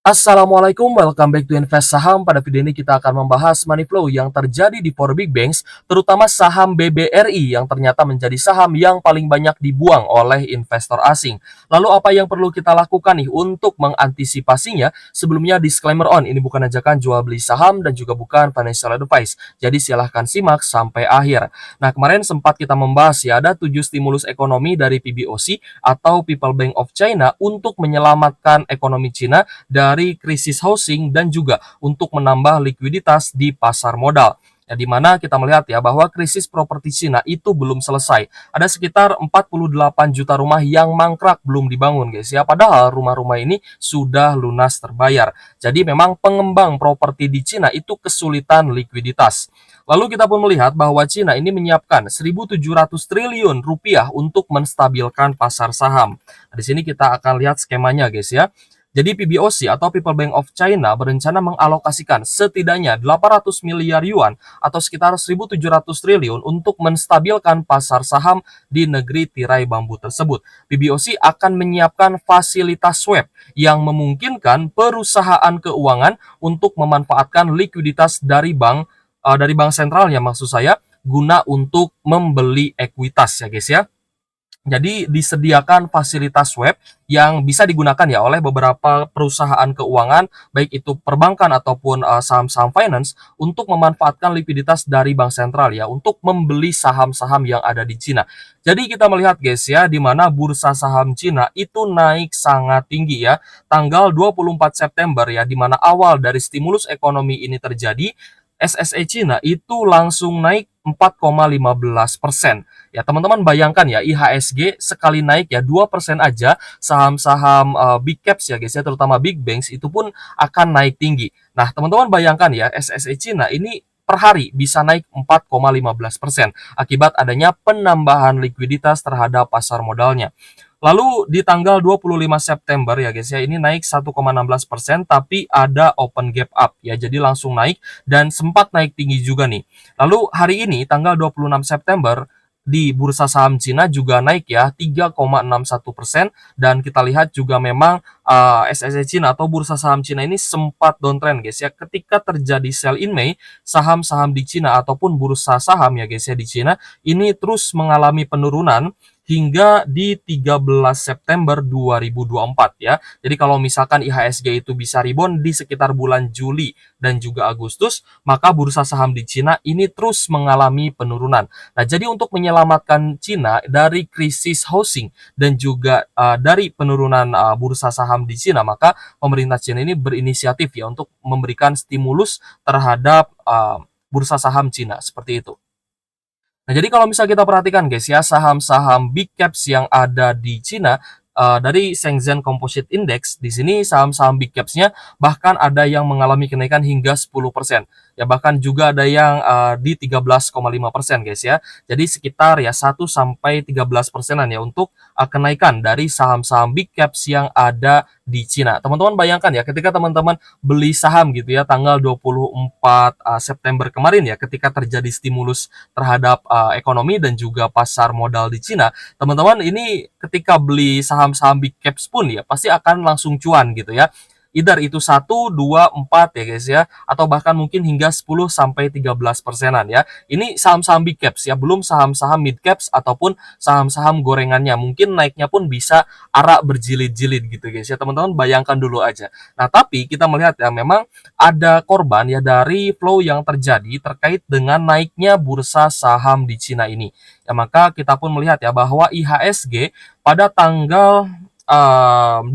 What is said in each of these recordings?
Assalamualaikum, welcome back to Invest Saham. Pada video ini kita akan membahas money flow yang terjadi di four big banks, terutama saham BBRI yang ternyata menjadi saham yang paling banyak dibuang oleh investor asing. Lalu apa yang perlu kita lakukan nih untuk mengantisipasinya? Sebelumnya disclaimer ini bukan ajakan jual beli saham dan juga bukan financial advice. Jadi silahkan simak sampai akhir. Nah, kemarin sempat kita membahas ya, ada 7 stimulus ekonomi dari PBOC atau People Bank of China untuk menyelamatkan ekonomi Cina dari krisis housing dan juga untuk menambah likuiditas di pasar modal. Ya, di mana kita melihat ya bahwa krisis properti Cina itu belum selesai. Ada sekitar 48 juta rumah yang mangkrak belum dibangun guys ya. Padahal rumah-rumah ini sudah lunas terbayar. Jadi memang pengembang properti di Cina itu kesulitan likuiditas. Lalu kita pun melihat bahwa Cina ini menyiapkan 1.700 triliun rupiah untuk menstabilkan pasar saham. Nah, di sini kita akan lihat skemanya guys ya. Jadi PBOC atau People Bank of China berencana mengalokasikan setidaknya 800 miliar yuan atau sekitar 1.700 triliun untuk menstabilkan pasar saham di negeri tirai bambu tersebut. PBOC akan menyiapkan fasilitas swap yang memungkinkan perusahaan keuangan untuk memanfaatkan likuiditas dari bank sentral ya maksud saya guna untuk membeli ekuitas ya guys ya. Jadi disediakan fasilitas web yang bisa digunakan ya oleh beberapa perusahaan keuangan, baik itu perbankan ataupun saham-saham finance untuk memanfaatkan likuiditas dari bank sentral ya untuk membeli saham-saham yang ada di Cina. Jadi kita melihat guys ya di mana bursa saham Cina itu naik sangat tinggi ya. Tanggal 24 September ya di mana awal dari stimulus ekonomi ini terjadi, SSE Cina itu langsung naik 4,15%. Ya, teman-teman bayangkan ya, IHSG sekali naik ya 2% aja, saham-saham big caps ya guys ya, terutama big banks itu pun akan naik tinggi. Nah, teman-teman bayangkan ya, SSE Cina ini per hari bisa naik 4,15% akibat adanya penambahan likuiditas terhadap pasar modalnya. Lalu di tanggal 25 September ya guys ya, ini naik 1,16% tapi ada open gap up ya. Jadi langsung naik dan sempat naik tinggi juga nih. Lalu hari ini tanggal 26 September di bursa saham Cina juga naik ya 3,61% dan kita lihat juga memang SSE Cina atau bursa saham Cina ini sempat downtrend guys ya ketika terjadi sell in May, saham-saham di Cina ataupun bursa saham ya guys ya di Cina ini terus mengalami penurunan hingga di 13 September 2024 ya. Jadi kalau misalkan IHSG itu bisa rebound di sekitar bulan Juli dan juga Agustus, maka bursa saham di Cina ini terus mengalami penurunan. Nah, jadi untuk menyelamatkan Cina dari krisis housing dan juga dari penurunan bursa saham di Cina, maka pemerintah Cina ini berinisiatif ya untuk memberikan stimulus terhadap bursa saham Cina seperti itu. Nah, jadi kalau misal kita perhatikan guys ya, saham-saham big caps yang ada di Cina dari Shenzhen Composite Index, di sini saham-saham big caps-nya bahkan ada yang mengalami kenaikan hingga 10%. Ya bahkan juga ada yang di 13,5% guys ya. Jadi sekitar ya 1 sampai 13%-an ya untuk kenaikan dari saham-saham big caps yang ada di Cina. Teman-teman bayangkan ya ketika teman-teman beli saham gitu ya tanggal 24 September kemarin ya ketika terjadi stimulus terhadap ekonomi dan juga pasar modal di Cina, teman-teman ini ketika beli saham-saham big caps pun ya pasti akan langsung cuan gitu ya. Either itu 1, 2, 4 ya guys ya, atau bahkan mungkin hingga 10 sampai 13%-an ya. Ini saham-saham big caps ya, belum saham-saham mid caps ataupun saham-saham gorengannya. Mungkin naiknya pun bisa arak berjilid-jilid gitu guys ya. Teman-teman bayangkan dulu aja. Nah, tapi kita melihat ya memang ada korban ya dari flow yang terjadi terkait dengan naiknya bursa saham di Cina ini. Ya, maka kita pun melihat ya bahwa IHSG pada tanggal 25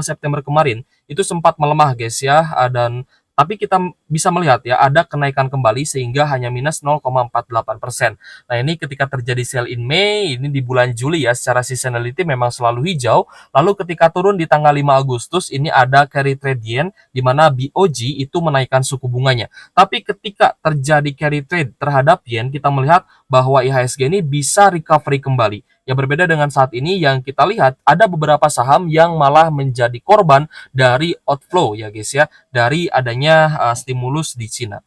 September kemarin itu sempat melemah guys ya dan tapi kita bisa melihat ya ada kenaikan kembali sehingga hanya minus 0,48%. Nah, ini ketika terjadi sell in Mei, ini di bulan Juli ya secara seasonality memang selalu hijau. Lalu ketika turun di tanggal 5 Agustus ini ada carry trade yen di mana BOJ itu menaikkan suku bunganya. Tapi ketika terjadi carry trade terhadap yen, kita melihat bahwa IHSG ini bisa recovery kembali. Ya berbeda dengan saat ini yang kita lihat ada beberapa saham yang malah menjadi korban dari outflow ya guys ya dari adanya stimulus di Cina.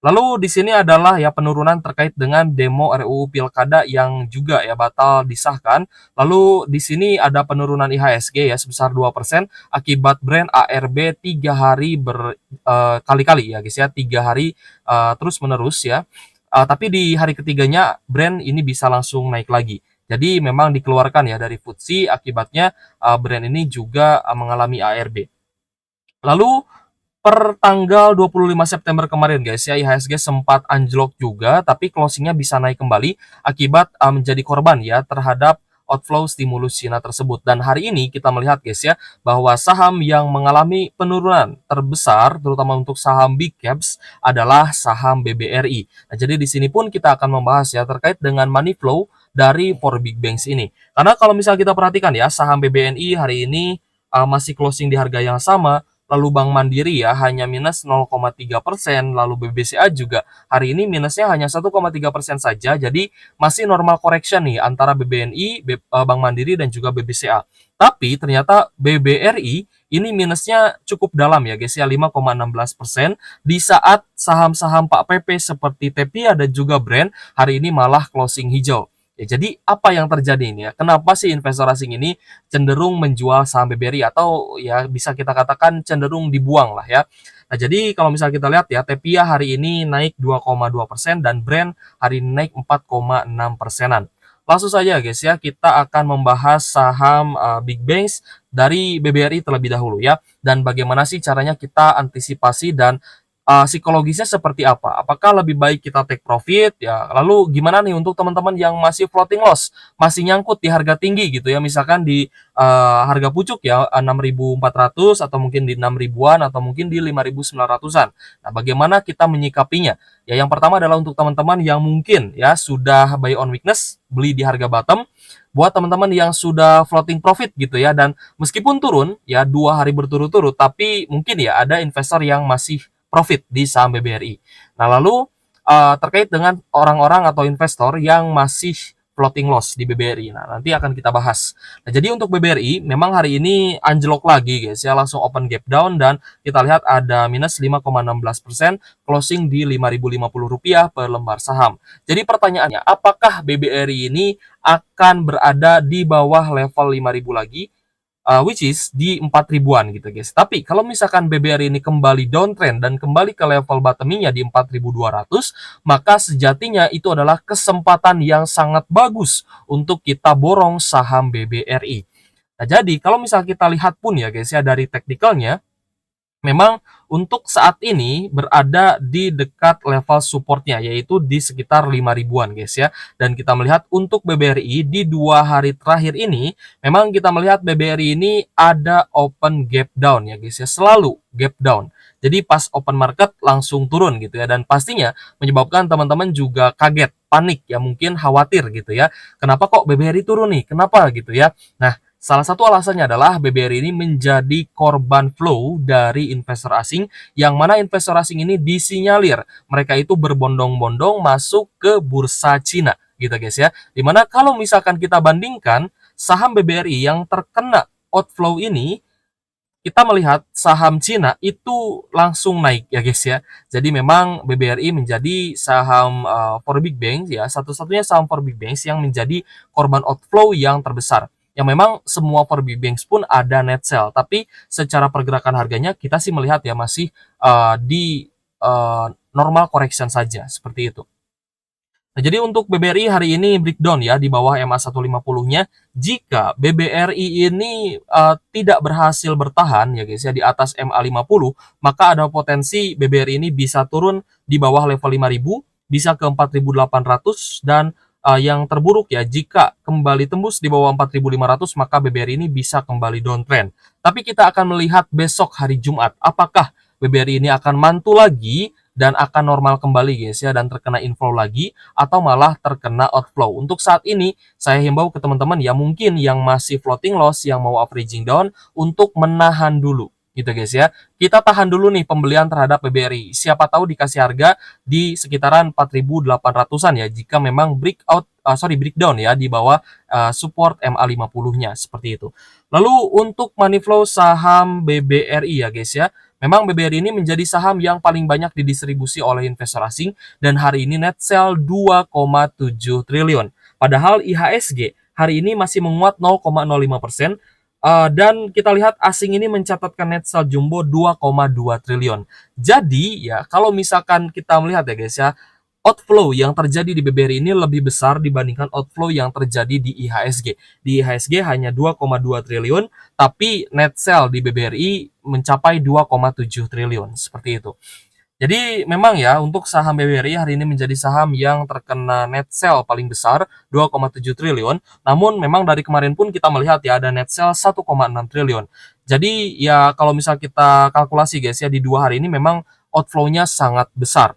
Lalu di sini adalah ya penurunan terkait dengan demo RUU Pilkada yang juga ya batal disahkan. Lalu di sini ada penurunan IHSG ya sebesar 2% akibat brand ARB 3 hari kali-kali ya guys ya, 3 hari terus-menerus ya. Tapi di hari ketiganya brand ini bisa langsung naik lagi. Jadi memang dikeluarkan ya dari FTSE, akibatnya brand ini juga mengalami ARB. Lalu per tanggal 25 September kemarin guys ya, IHSG sempat anjlok juga, tapi closingnya bisa naik kembali akibat menjadi korban ya terhadap outflow stimulus Cina tersebut. Dan hari ini kita melihat guys ya, bahwa saham yang mengalami penurunan terbesar, terutama untuk saham big caps, adalah saham BBRI. Nah, jadi di sini pun kita akan membahas ya terkait dengan money flow dari 4 big banks ini. Karena kalau misalnya kita perhatikan ya, saham BBNI hari ini masih closing di harga yang sama. Lalu Bank Mandiri ya hanya minus 0,3%, lalu BBCA juga hari ini minusnya hanya 1,3% saja. Jadi masih normal correction nih antara BBNI, Bank Mandiri dan juga BBCA. Tapi ternyata BBRI ini minusnya cukup dalam ya guys ya, 5,16%, di saat saham-saham Pak PP seperti Tepia dan juga Brand hari ini malah closing hijau. Ya, jadi apa yang terjadi ini ya? Kenapa sih investor asing ini cenderung menjual saham BBRI, atau ya bisa kita katakan cenderung dibuang lah ya. Nah, jadi kalau misalnya kita lihat ya, Tepia hari ini naik 2,2% dan Brand hari ini naik 4,6%-an. Langsung saja guys ya, kita akan membahas saham Big Banks dari BBRI terlebih dahulu ya. Dan bagaimana sih caranya kita antisipasi dan psikologisnya seperti apa? Apakah lebih baik kita take profit ya? Lalu gimana nih untuk teman-teman yang masih floating loss, masih nyangkut di harga tinggi gitu ya, misalkan di harga pucuk ya 6.400 atau mungkin di 6 ribuan atau mungkin di 5.900-an. Nah, bagaimana kita menyikapinya? Ya, yang pertama adalah untuk teman-teman yang mungkin ya sudah buy on weakness, beli di harga bottom. Buat teman-teman yang sudah floating profit gitu ya, dan meskipun turun ya 2 hari berturut-turut, tapi mungkin ya ada investor yang masih profit di saham BBRI. Nah, lalu terkait dengan orang-orang atau investor yang masih floating loss di BBRI. Nah, nanti akan kita bahas. Nah, jadi untuk BBRI memang hari ini anjlok lagi guys ya, langsung open gap down dan kita lihat ada minus 5,16%, closing di Rp5.050 per lembar saham. Jadi pertanyaannya, apakah BBRI ini akan berada di bawah level 5.000 lagi? Which is di 4 ribuan gitu guys. Tapi kalau misalkan BBRI ini kembali downtrend dan kembali ke level bottomnya di 4.200, maka sejatinya itu adalah kesempatan yang sangat bagus untuk kita borong saham BBRI. Nah, jadi kalau misalnya kita lihat pun ya guys ya dari teknikalnya, memang untuk saat ini berada di dekat level supportnya, yaitu di sekitar 5 ribuan guys ya. Dan kita melihat untuk BBRI di 2 hari terakhir ini, memang kita melihat BBRI ini ada open gap down ya guys ya, selalu gap down. Jadi pas open market langsung turun gitu ya, dan pastinya menyebabkan teman-teman juga kaget, panik ya, mungkin khawatir gitu ya. Kenapa kok BBRI turun nih? Kenapa gitu ya? Nah, salah satu alasannya adalah BBRI ini menjadi korban flow dari investor asing, yang mana investor asing ini disinyalir mereka itu berbondong-bondong masuk ke bursa Cina gitu guys ya. Dimana kalau misalkan kita bandingkan saham BBRI yang terkena outflow ini, kita melihat saham Cina itu langsung naik ya guys ya. Jadi memang BBRI menjadi saham for big banks ya, satu-satunya saham for big banks yang menjadi korban outflow yang terbesar. Yang memang semua for big banks pun ada net sell, tapi secara pergerakan harganya kita sih melihat ya masih di normal correction saja seperti itu. Nah, jadi untuk BBRI hari ini breakdown ya di bawah MA 150-nya. Jika BBRI ini tidak berhasil bertahan ya guys ya di atas MA 50, maka ada potensi BBRI ini bisa turun di bawah level 5.000, bisa ke 4.800, dan yang terburuk ya jika kembali tembus di bawah 4.500, maka BBRI ini bisa kembali downtrend. Tapi kita akan melihat besok hari Jumat apakah BBRI ini akan mantul lagi dan akan normal kembali guys ya, dan terkena inflow lagi atau malah terkena outflow. Untuk saat ini saya himbau ke teman-teman ya mungkin yang masih floating loss, yang mau averaging down, untuk menahan dulu gitu guys ya. Kita tahan dulu nih pembelian terhadap BBRI. Siapa tahu dikasih harga di sekitaran 4.800-an ya jika memang breakdown ya di bawah support MA 50-nya seperti itu. Lalu untuk money flow saham BBRI ya guys ya, Memang BBRI ini menjadi saham yang paling banyak didistribusi oleh investor asing dan hari ini net sell 2,7 triliun. Padahal IHSG hari ini masih menguat 0,05%, dan kita lihat asing ini mencatatkan net sell jumbo 2,2 triliun. Jadi ya kalau misalkan kita melihat ya guys ya, outflow yang terjadi di BBRI ini lebih besar dibandingkan outflow yang terjadi di IHSG. Di IHSG hanya 2,2 triliun, tapi net sell di BBRI mencapai 2,7 triliun, seperti itu. Jadi memang ya untuk saham BBRI hari ini menjadi saham yang terkena net sell paling besar 2,7 triliun. Namun memang dari kemarin pun kita melihat ya ada net sell 1,6 triliun. Jadi ya kalau misal kita kalkulasi guys ya di 2 hari ini memang outflow-nya sangat besar.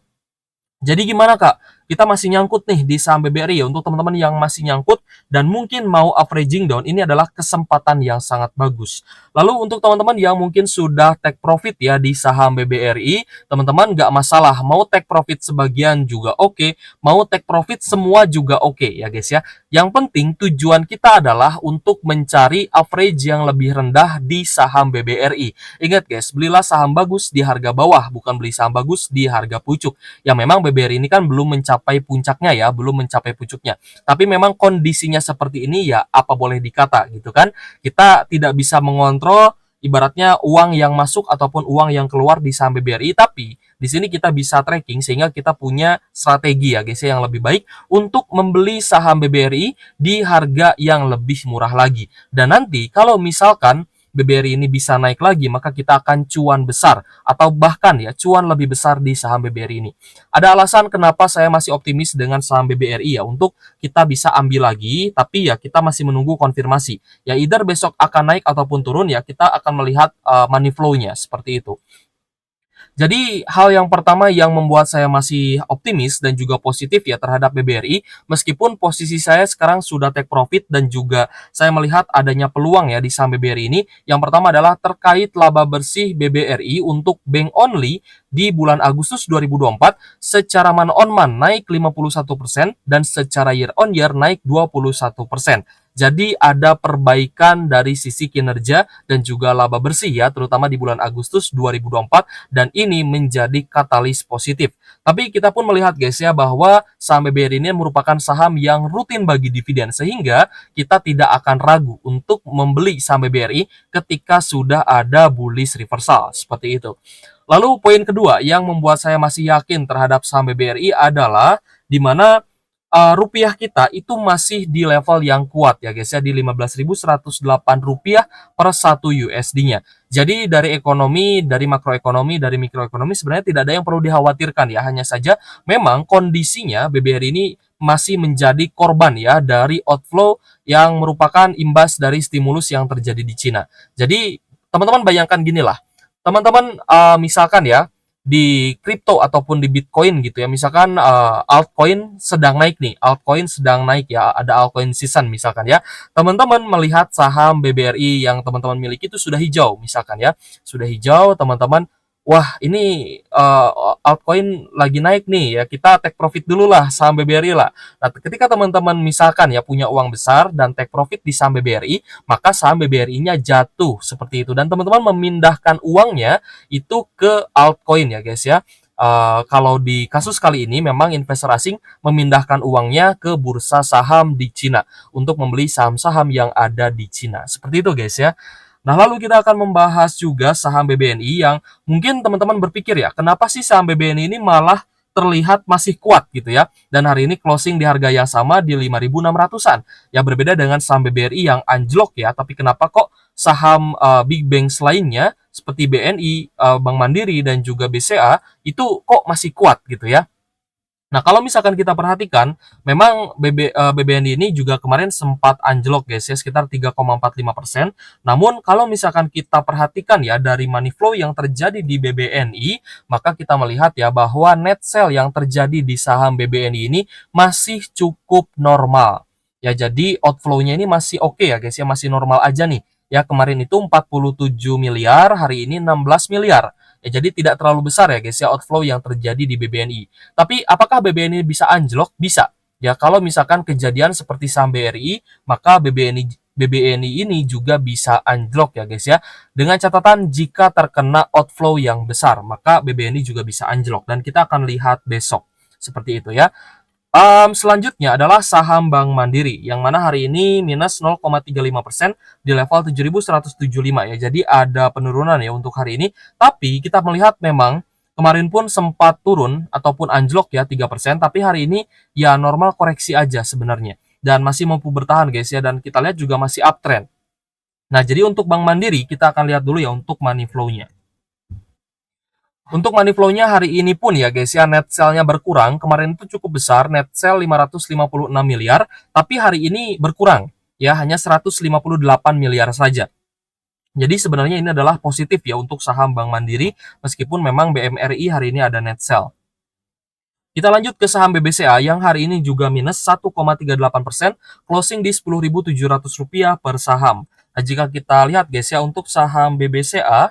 Jadi gimana Kak? Kita masih nyangkut nih di saham BBRI ya. Untuk teman-teman yang masih nyangkut dan mungkin mau averaging down, ini adalah kesempatan yang sangat bagus. Lalu untuk teman-teman yang mungkin sudah take profit ya di saham BBRI, teman-teman nggak masalah. Mau take profit sebagian juga oke, mau take profit semua juga oke ya guys ya. Yang penting tujuan kita adalah untuk mencari average yang lebih rendah di saham BBRI. Ingat guys, belilah saham bagus di harga bawah, bukan beli saham bagus di harga pucuk. Ya memang BBRI ini kan belum mencapai puncaknya ya, belum mencapai pucuknya. Tapi memang kondisinya seperti ini ya apa boleh dikata gitu kan. Kita tidak bisa mengontrol ibaratnya uang yang masuk ataupun uang yang keluar di saham BBRI, tapi di sini kita bisa tracking sehingga kita punya strategi ya guys yang lebih baik untuk membeli saham BBRI di harga yang lebih murah lagi. Dan nanti kalau misalkan BBRI ini bisa naik lagi, maka kita akan cuan besar atau bahkan ya cuan lebih besar di saham BBRI ini. Ada alasan kenapa saya masih optimis dengan saham BBRI ya untuk kita bisa ambil lagi, tapi ya kita masih menunggu konfirmasi. Ya either besok akan naik ataupun turun ya kita akan melihat money flow-nya seperti itu. Jadi hal yang pertama yang membuat saya masih optimis dan juga positif ya terhadap BBRI, meskipun posisi saya sekarang sudah take profit dan juga saya melihat adanya peluang ya di saham BBRI ini. Yang pertama adalah terkait laba bersih BBRI untuk bank only di bulan Agustus 2024 secara man on man naik 51% dan secara year on year naik 21%. Jadi ada perbaikan dari sisi kinerja dan juga laba bersih ya, terutama di bulan Agustus 2024 dan ini menjadi katalis positif. Tapi kita pun melihat guys ya bahwa saham BBRI ini merupakan saham yang rutin bagi dividen sehingga kita tidak akan ragu untuk membeli saham BBRI ketika sudah ada bullish reversal seperti itu. Lalu poin kedua yang membuat saya masih yakin terhadap saham BBRI adalah di mana rupiah kita itu masih di level yang kuat ya guys ya di 15.108 rupiah per 1 USD-nya. Jadi dari ekonomi, dari makroekonomi, dari mikroekonomi sebenarnya tidak ada yang perlu dikhawatirkan ya. Hanya saja memang kondisinya BBRI ini masih menjadi korban ya dari outflow yang merupakan imbas dari stimulus yang terjadi di Cina. Jadi teman-teman bayangkan gini lah. Teman-teman misalkan ya di kripto ataupun di Bitcoin gitu ya. Misalkan altcoin sedang naik nih, altcoin sedang naik ya, ada altcoin season misalkan ya. Teman-teman melihat saham BBRI yang teman-teman miliki itu sudah hijau misalkan ya. Sudah hijau, teman-teman wah ini altcoin lagi naik nih ya, kita take profit dulu lah saham BBRI lah. Nah, ketika teman-teman misalkan ya punya uang besar dan take profit di saham BBRI, maka saham BBRI-nya jatuh seperti itu dan teman-teman memindahkan uangnya itu ke altcoin ya guys ya. Kalau di kasus kali ini memang investor asing memindahkan uangnya ke bursa saham di Cina untuk membeli saham-saham yang ada di Cina. Seperti itu guys ya. Nah, lalu kita akan membahas juga saham BBNI yang mungkin teman-teman berpikir ya, kenapa sih saham BBNI ini malah terlihat masih kuat gitu ya. Dan hari ini closing di harga yang sama di 5.600-an. Ya berbeda dengan saham BBRI yang anjlok ya, tapi kenapa kok saham big banks lainnya seperti BNI, Bank Mandiri dan juga BCA itu kok masih kuat gitu ya. Nah, kalau misalkan kita perhatikan, memang BBNI ini juga kemarin sempat anjlok guys ya, sekitar 3,45%. Namun kalau misalkan kita perhatikan ya dari money flow yang terjadi di BBNI, maka kita melihat ya bahwa net sell yang terjadi di saham BBNI ini masih cukup normal. Ya, jadi outflow-nya ini masih oke ya guys ya, masih normal aja nih. Ya, kemarin itu 47 miliar, hari ini 16 miliar. Ya, jadi tidak terlalu besar ya guys ya outflow yang terjadi di BBNI. Tapi apakah BBNI bisa anjlok? Bisa. Ya kalau misalkan kejadian seperti saham BRI, maka BBNI BBNI ini juga bisa anjlok ya guys ya. Dengan catatan jika terkena outflow yang besar, maka BBNI juga bisa anjlok dan kita akan lihat besok. Seperti itu ya. Selanjutnya adalah saham Bank Mandiri, yang mana hari ini minus 0,35% di level 7.175 ya. Jadi ada penurunan ya untuk hari ini. Tapi kita melihat memang kemarin pun sempat turun ataupun anjlok ya 3%, tapi hari ini ya normal koreksi aja sebenarnya. Dan masih mampu bertahan guys ya, dan kita lihat juga masih uptrend. Nah, jadi untuk Bank Mandiri kita akan lihat dulu ya untuk money flow-nya. Untuk money flow-nya hari ini pun ya guys ya, net sell-nya berkurang. Kemarin itu cukup besar, net sell 556 miliar, tapi hari ini berkurang ya, hanya 158 miliar saja. Jadi sebenarnya ini adalah positif ya untuk saham Bank Mandiri, meskipun memang BMRI hari ini ada net sell. Kita lanjut ke saham BBCA yang hari ini juga minus 1,38%, closing di Rp10.700 per saham. Nah, jika kita lihat guys ya, untuk saham BBCA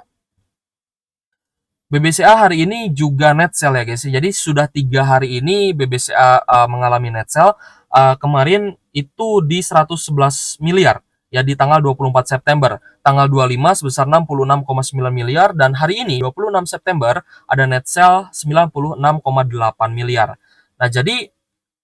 hari ini juga net sell ya guys. Jadi sudah 3 hari ini BBCA mengalami net sell. Kemarin itu di 111 miliar ya di tanggal 24 September. Tanggal 25 sebesar 66,9 miliar dan hari ini 26 September ada net sell 96,8 miliar. Nah, jadi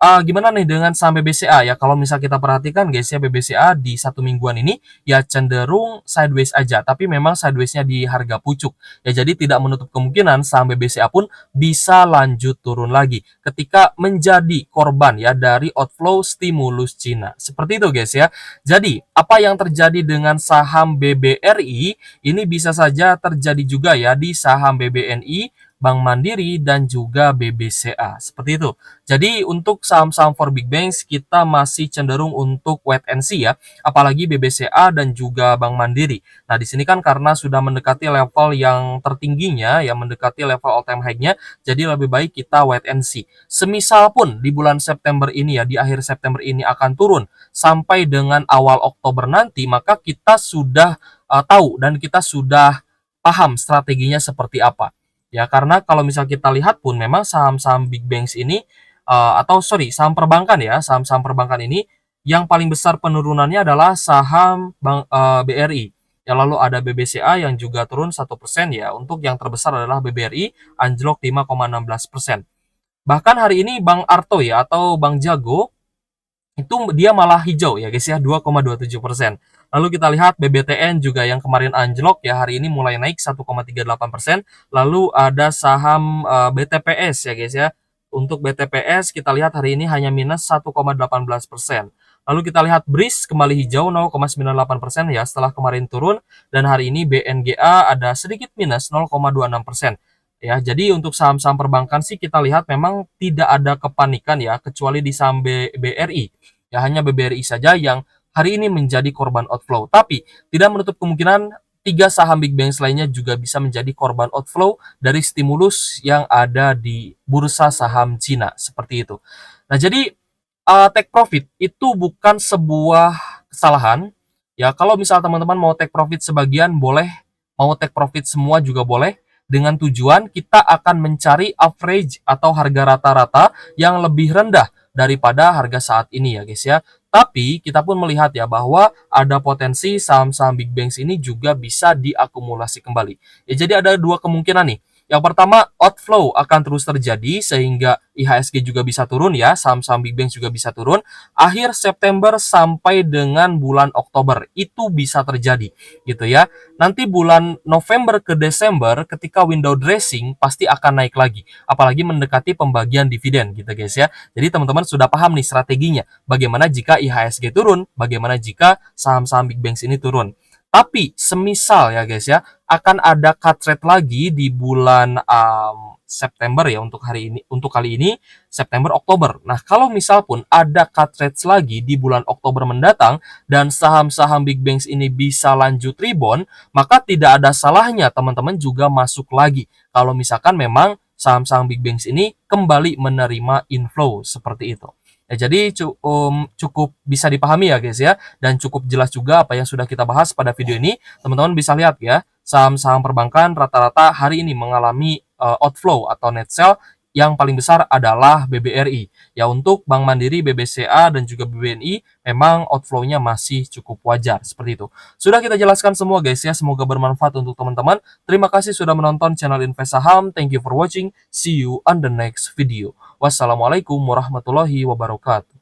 gimana nih dengan saham BBCA ya? Kalau misal kita perhatikan guys ya, BBCA di 1 mingguan ini ya cenderung sideways aja, tapi memang sidewaysnya di harga pucuk ya, jadi tidak menutup kemungkinan saham BBCA pun bisa lanjut turun lagi ketika menjadi korban ya dari outflow stimulus Cina. Seperti itu guys ya. Jadi apa yang terjadi dengan saham BBRI ini bisa saja terjadi juga ya di saham BBNI, Bank Mandiri, dan juga BBCA. Seperti itu. Jadi untuk saham-saham for big banks kita masih cenderung untuk wait and see ya, apalagi BBCA dan juga Bank Mandiri. Nah, di sini kan karena sudah mendekati level yang tertingginya, ya mendekati level all time high-nya, jadi lebih baik kita wait and see. Semisal pun di bulan September ini ya, di akhir September ini akan turun sampai dengan awal Oktober nanti, maka kita sudah tahu dan kita sudah paham strateginya seperti apa. Ya, karena kalau misal kita lihat pun memang saham-saham big banks ini saham perbankan ya, saham-saham perbankan ini yang paling besar penurunannya adalah saham Bank BRI. Ya, lalu ada BBCA yang juga turun 1% ya. Untuk yang terbesar adalah BBRI, anjlok 5,16%. Bahkan hari ini Bank Arto ya atau Bank Jago itu dia malah hijau ya guys ya, 2,27%. Lalu kita lihat BBTN juga yang kemarin anjlok ya, hari ini mulai naik 1,38%. Lalu ada saham BTPS ya guys ya. Untuk BTPS kita lihat hari ini hanya minus 1,18%. Lalu kita lihat BRIS kembali hijau 0,98% ya setelah kemarin turun, dan hari ini BNGA ada sedikit minus 0,26%. Ya, jadi untuk saham-saham perbankan sih kita lihat memang tidak ada kepanikan ya, kecuali di saham BRI. Ya, hanya BBRI saja yang hari ini menjadi korban outflow. Tapi tidak menutup kemungkinan 3 saham big banks lainnya juga bisa menjadi korban outflow dari stimulus yang ada di bursa saham Cina. Seperti itu. Nah, jadi take profit itu bukan sebuah kesalahan. Ya, kalau misal teman-teman mau take profit sebagian boleh, mau take profit semua juga boleh, dengan tujuan kita akan mencari average atau harga rata-rata yang lebih rendah daripada harga saat ini ya guys ya. Tapi kita pun melihat ya bahwa ada potensi saham-saham big banks ini juga bisa diakumulasi kembali. Ya, jadi ada 2 kemungkinan nih. Yang pertama, outflow akan terus terjadi sehingga IHSG juga bisa turun ya, saham-saham big banks juga bisa turun. Akhir September sampai dengan bulan Oktober itu bisa terjadi gitu ya. Nanti bulan November ke Desember ketika window dressing pasti akan naik lagi, apalagi mendekati pembagian dividen gitu guys ya. Jadi teman-teman sudah paham nih strateginya, bagaimana jika IHSG turun, bagaimana jika saham-saham big banks ini turun. Tapi semisal ya guys ya, akan ada cut rate lagi di bulan September ya, untuk kali ini September Oktober. Nah, kalau misal pun ada cut rates lagi di bulan Oktober mendatang dan saham-saham big banks ini bisa lanjut rebound, maka tidak ada salahnya teman-teman juga masuk lagi. Kalau misalkan memang saham-saham big banks ini kembali menerima inflow seperti itu. Ya, jadi cukup bisa dipahami ya guys ya, dan cukup jelas juga apa yang sudah kita bahas pada video ini. Teman-teman bisa lihat ya, saham-saham perbankan rata-rata hari ini mengalami outflow atau net sell yang paling besar adalah BBRI. Ya, untuk Bank Mandiri, BBCA, dan juga BBNI memang outflow-nya masih cukup wajar, seperti itu. Sudah kita jelaskan semua guys ya, semoga bermanfaat untuk teman-teman. Terima kasih sudah menonton channel Invest Saham. Thank you for watching. See you on the next video. Wassalamualaikum warahmatullahi wabarakatuh.